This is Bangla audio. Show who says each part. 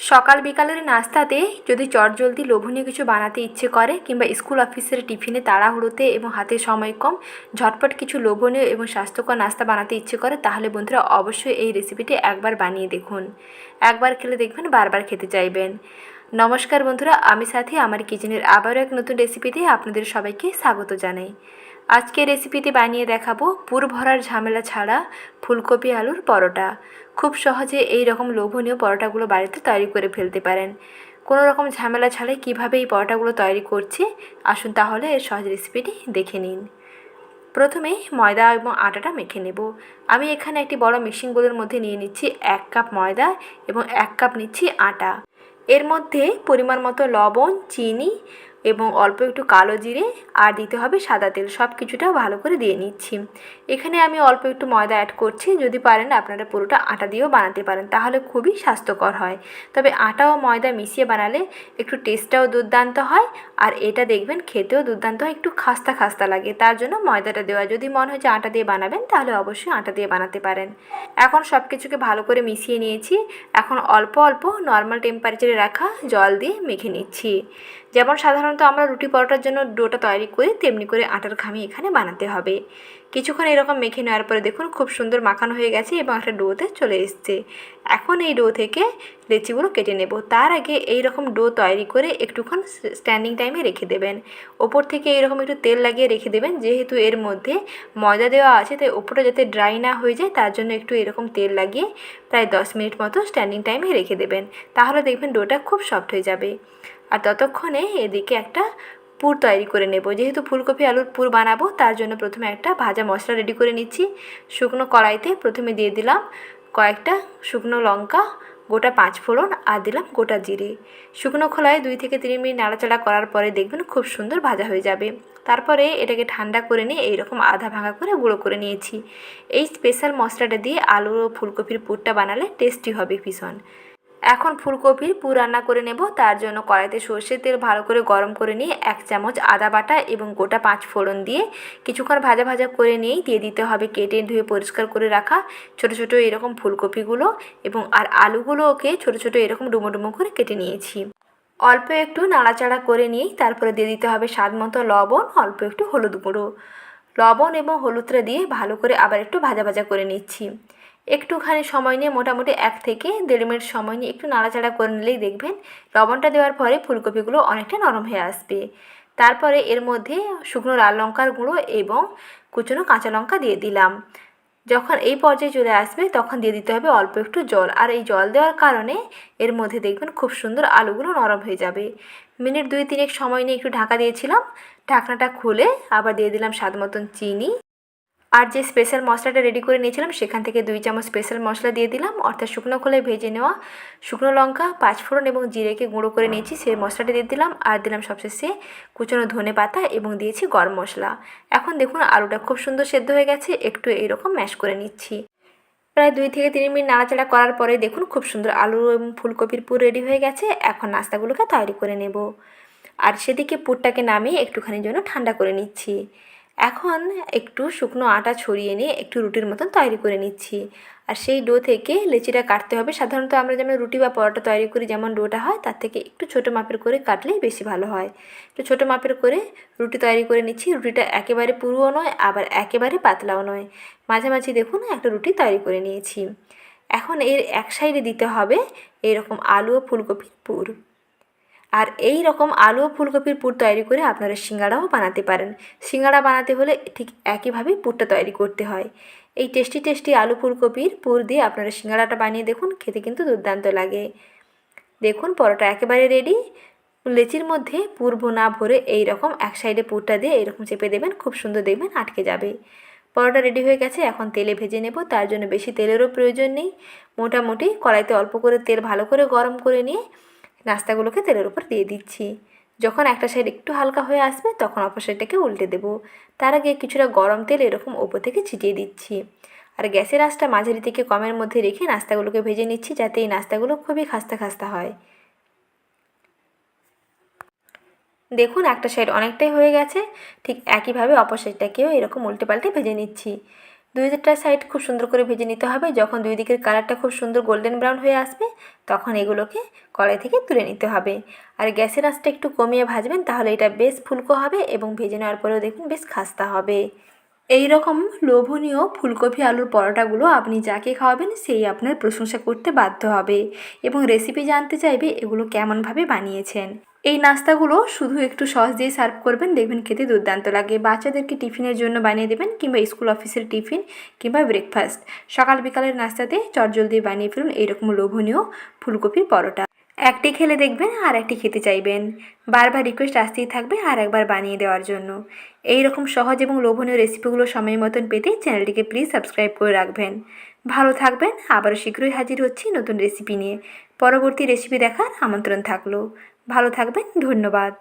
Speaker 1: সকাল বিকালের নাস্তাতে যদি চটজলদি লোভনীয় কিছু বানাতে ইচ্ছে করে কিংবা স্কুল অফিসের টিফিনে তাড়াহুড়োতে এবং হাতে সময় কম ঝটপট কিছু লোভনীয় এবং স্বাস্থ্যকর নাস্তা বানাতে ইচ্ছে করে, তাহলে বন্ধুরা অবশ্যই এই রেসিপিটি একবার বানিয়ে দেখুন। একবার খেলে দেখবেন বারবার খেতে চাইবেন। নমস্কার বন্ধুরা, আমি সাথী। আমার কিচেনের আবারও এক নতুন রেসিপিতে আপনাদের সবাইকে স্বাগত জানাই। আজকে রেসিপিতে বানিয়ে দেখাবো পুর ভরার ঝামেলা ছাড়া ফুলকপি আলুর পরোটা। খুব সহজে এই রকম লোভনীয় পরোটাগুলো বাড়িতে তৈরি করে ফেলতে পারেন। কোনো রকম ঝামেলা ছাড়াই কীভাবে এই পরোটাগুলো তৈরি করছি, আসুন তাহলে এর সহজ রেসিপিটি দেখে নিন। প্রথমে ময়দা এবং আটাটা মেখে নেব। আমি এখানে একটি বড় মিক্সিং বোলের মধ্যে নিয়ে নিচ্ছি 1 কাপ ময়দা এবং 1 কাপ নিচ্ছি আটা। এর মধ্যে পরিমাণ মতো লবণ, চিনি এবং অল্প একটু কালো জিরে আর দিতে হবে সাদা তেল। সব কিছুটা ভালো করে দিয়ে নিচ্ছি। এখানে আমি অল্প একটু ময়দা অ্যাড করছি। যদি পারেন আপনারা পুরোটা আটা দিয়েও বানাতে পারেন, তাহলে খুবই স্বাস্থ্যকর হয়। তবে আটা ও ময়দা মিশিয়ে বানালে একটু টেস্টটাও দুর্দান্ত হয়, আর এটা দেখবেন খেতেও দুর্দান্ত হয়। একটু খাস্তা খাস্তা লাগে, তার জন্য ময়দাটা দেওয়া। যদি মনে হয় যে আটা দিয়ে বানাবেন, তাহলে অবশ্যই আটা দিয়ে বানাতে পারেন। এখন সব কিছুকে ভালো করে মিশিয়ে নিয়েছি। এখন অল্প অল্প নর্মাল টেম্পারেচারে রাখা জল দিয়ে মেখে নিচ্ছি। যেমন সাধারণত আমরা রুটি পরোটার জন্য ডোটা তৈরি করি, তেমনি করে আটার খামি এখানে বানাতে হবে। কিছুক্ষণ এরকম মেখে নেওয়ার পরে দেখুন খুব সুন্দর মাখানো হয়ে গেছে এবং একটা ডোতে চলে এসছে। এখন এই ডো থেকে লেচিগুলো কেটে নেব। তার আগে এই রকম ডো তৈরি করে একটুক্ষণ স্ট্যান্ডিং টাইমে রেখে দেবেন। ওপর থেকে এরকম একটু তেল লাগিয়ে রেখে দেবেন। যেহেতু এর মধ্যে ময়দা দেওয়া আছে, তাই ওপরটা যাতে ড্রাই না হয়ে যায়, তার জন্য একটু এরকম তেল লাগিয়ে প্রায় 10 মিনিট মতো স্ট্যান্ডিং টাইমে রেখে দেবেন। তাহলে দেখবেন ডোটা খুব সফট হয়ে যাবে। আর ততক্ষণে এদিকে একটা পুর তৈরি করে নেব। যেহেতু ফুলকপি আলুর পুর বানাবো, তার জন্য প্রথমে একটা ভাজা মশলা রেডি করে নিচ্ছি। শুকনো কড়াইতে প্রথমে দিয়ে দিলাম কয়েকটা শুকনো লঙ্কা, গোটা 5 ফোড়ন আর দিলাম গোটা জিরে। শুকনো খোলায় 2 থেকে 3 মিনিট নাড়াচাড়া করার পরে দেখবেন খুব সুন্দর ভাজা হয়ে যাবে। তারপরে এটাকে ঠান্ডা করে নিয়ে এইরকম আধা ভাঙা করে গুঁড়ো করে নিয়েছি। এই স্পেশাল মশলাটা দিয়ে আলু ও ফুলকপির পুরটা বানালে টেস্টি হবে ভীষণ। এখন ফুলকপির পুর রান্না করে নেব। তার জন্য কড়াইতে সর্ষের তেল ভালো করে গরম করে নিয়ে 1 চামচ আদা বাটা এবং গোটা 5 ফোড়ন দিয়ে কিছুক্ষণ ভাজা ভাজা করে নিয়েই দিয়ে দিতে হবে কেটে ধুয়ে পরিষ্কার করে রাখা ছোটো ছোটো এরকম ফুলকপিগুলো এবং আর আলুগুলোকে ছোটো ছোটো এরকম ডুমো ডুমো করে কেটে নিয়েছি। অল্প একটু নাড়াচাড়া করে নিয়েই তারপরে দিয়ে দিতে হবে স্বাদ মতো লবণ, অল্প একটু হলুদ গুঁড়ো। লবণ এবং হলুদটা দিয়ে ভালো করে আবার একটু ভাজা ভাজা করে নিচ্ছি। একটুখানি সময় নিয়ে মোটামুটি 1 থেকে 1.5 মিনিট সময় নিয়ে একটু নাড়াচাড়া করে নিলেই দেখবেন লবণটা দেওয়ার পরে ফুলকপিগুলো অনেকটা নরম হয়ে আসবে। তারপরে এর মধ্যে শুকনো লাল লঙ্কার গুঁড়ো এবং কুচনো কাঁচা লঙ্কা দিয়ে দিলাম। যখন এই পর্যায়ে চলে আসবে তখন দিয়ে দিতে হবে অল্প একটু জল। আর এই জল দেওয়ার কারণে এর মধ্যে দেখবেন খুব সুন্দর আলুগুলো নরম হয়ে যাবে। মিনিট 2-3 সময় নিয়ে একটু ঢাকা দিয়েছিলাম। ঢাকনাটা খুলে আবার দিয়ে দিলাম স্বাদ মতন চিনি। আর যে স্পেশাল মশলাটা রেডি করে নিয়েছিলাম সেখান থেকে 2 চামচ স্পেশাল মশলা দিয়ে দিলাম, অর্থাৎ শুকনো খোলায় ভেজে নেওয়া শুকনো লঙ্কা, 5 ফোড়ন এবং জিরেকে গুঁড়ো করে নিয়েছি, সেই মশলাটা দিয়ে দিলাম। আর দিলাম সবশেষে কুচনো ধনে পাতা এবং দিয়েছি গরম মশলা। এখন দেখুন আলুটা খুব সুন্দর সেদ্ধ হয়ে গেছে। একটু এইরকম ম্যাশ করে নিচ্ছি। প্রায় 2 থেকে 3 মিনিট নাড়াচাড়া করার পরে দেখুন খুব সুন্দর আলু এবং ফুলকপির পুর রেডি হয়ে গেছে। এখন নাস্তাগুলোকে তৈরি করে নেব। আর সেদিকে পুরটাকে নামিয়ে একটুখানির জন্য ঠান্ডা করে নিচ্ছি। এখন একটু শুকনো আটা ছড়িয়ে নিয়ে একটু রুটির মতন তৈরি করে নিচ্ছি। আর সেই ডো থেকে লেচিটা কাটতে হবে। সাধারণত আমরা যেমন রুটি বা পরোটা তৈরি করি যেমন ডোটা হয়, তার থেকে একটু ছোটো মাপের করে কাটলেই বেশি ভালো হয়। একটু ছোটো মাপের করে রুটি তৈরি করে নিচ্ছি। রুটিটা একেবারে পুরুও নয়, আবার একেবারে পাতলাও নয়, মাঝামাঝি দেখুন একটা রুটি তৈরি করে নিয়েছি। এখন এর এক সাইডে দিতে হবে এরকম আলু ও ফুলকপির পুর। আর এই রকম আলু ও ফুলকপির পুর তৈরি করে আপনারা সিঙ্গাড়াও বানাতে পারেন। সিঙ্গাড়া বানাতে হলে ঠিক একইভাবেই পুরটা তৈরি করতে হয়। এই টেস্টি টেস্টি আলু ফুলকপির পুর দিয়ে আপনারা সিঙ্গাড়াটা বানিয়ে দেখুন, খেতে কিন্তু দুর্দান্ত লাগে। দেখুন পরোটা একেবারে রেডি। লেচির মধ্যে পুর না ভরে এই রকম এক সাইডে পুরটা দিয়ে এরকম চেপে দেবেন, খুব সুন্দর দেখবেন আটকে যাবে। পরোটা রেডি হয়ে গেছে। এখন তেলে ভেজে নেব। তার জন্য বেশি তেলেরও প্রয়োজন নেই। মোটামুটি কড়াইতে অল্প করে তেল ভালো করে গরম করে নিয়ে নাস্তাগুলোকে তেলের উপর দিয়ে দিচ্ছি। যখন একটা সাইড একটু হালকা হয়ে আসবে তখন অপর সাইডটাকে উল্টে দেব। তার আগে কিছুটা গরম তেল এরকম ওপর থেকে ছিটিয়ে দিচ্ছি। আর গ্যাসের আঁচটা মাঝারি থেকে কমের মধ্যে রেখে নাস্তাগুলোকে ভেজে নিচ্ছি, যাতে এই নাস্তাগুলো খুবই খাস্তা খাস্তা হয়। দেখুন একটা সাইড অনেকটাই হয়ে গেছে। ঠিক একইভাবে অপর সাইডটাকেও এরকম উল্টে পাল্টে ভেজে নিচ্ছি। দুইটা সাইড খুব সুন্দর করে ভেজে নিতে হবে। যখন দুই দিকের কালারটা খুব সুন্দর গোল্ডেন ব্রাউন হয়ে আসবে তখন এগুলোকে কড়াই থেকে তুলে নিতে হবে। আর গ্যাসের আঁচটা একটু কমিয়ে ভাজবেন, তাহলে এটা বেশ ফুলকো হবে এবং ভেজে নেওয়ার পরেও দেখুন বেশ খাস্তা হবে। এই রকম লোভনীয় ফুলকপি আলুর পরোটাগুলো আপনি যাকে খাওয়াবেন সেই আপনার প্রশংসা করতে বাধ্য হবে এবং রেসিপি জানতে চাইবে এগুলো কেমনভাবে বানিয়েছেন। এই নাস্তাগুলো শুধু একটু সস দিয়ে সার্ভ করবেন, দেখবেন খেতে দুর্দান্ত লাগে। বাচ্চাদেরকে টিফিনের জন্য বানিয়ে দেবেন কিংবা স্কুল অফিসের টিফিন কিংবা ব্রেকফাস্ট, সকাল বিকালের নাস্তাতে চটজলদি বানিয়ে ফেলুন এইরকম লোভনীয় ফুলকপির পরোটা। একটি খেলে দেখবেন আর একটি খেতে চাইবেন, বারবার রিকোয়েস্ট আসতেই থাকবে আর একবার বানিয়ে দেওয়ার জন্য। এই রকম সহজ এবং লোভনীয় রেসিপিগুলো সময় মতন পেতে চ্যানেলটিকে প্লিজ সাবস্ক্রাইব করে রাখবেন। ভালো থাকবেন, আবারও শীঘ্রই হাজির হচ্ছি নতুন রেসিপি নিয়ে। পরবর্তী রেসিপি দেখার আমন্ত্রণ থাকলো। ভালো থাকবেন, ধন্যবাদ।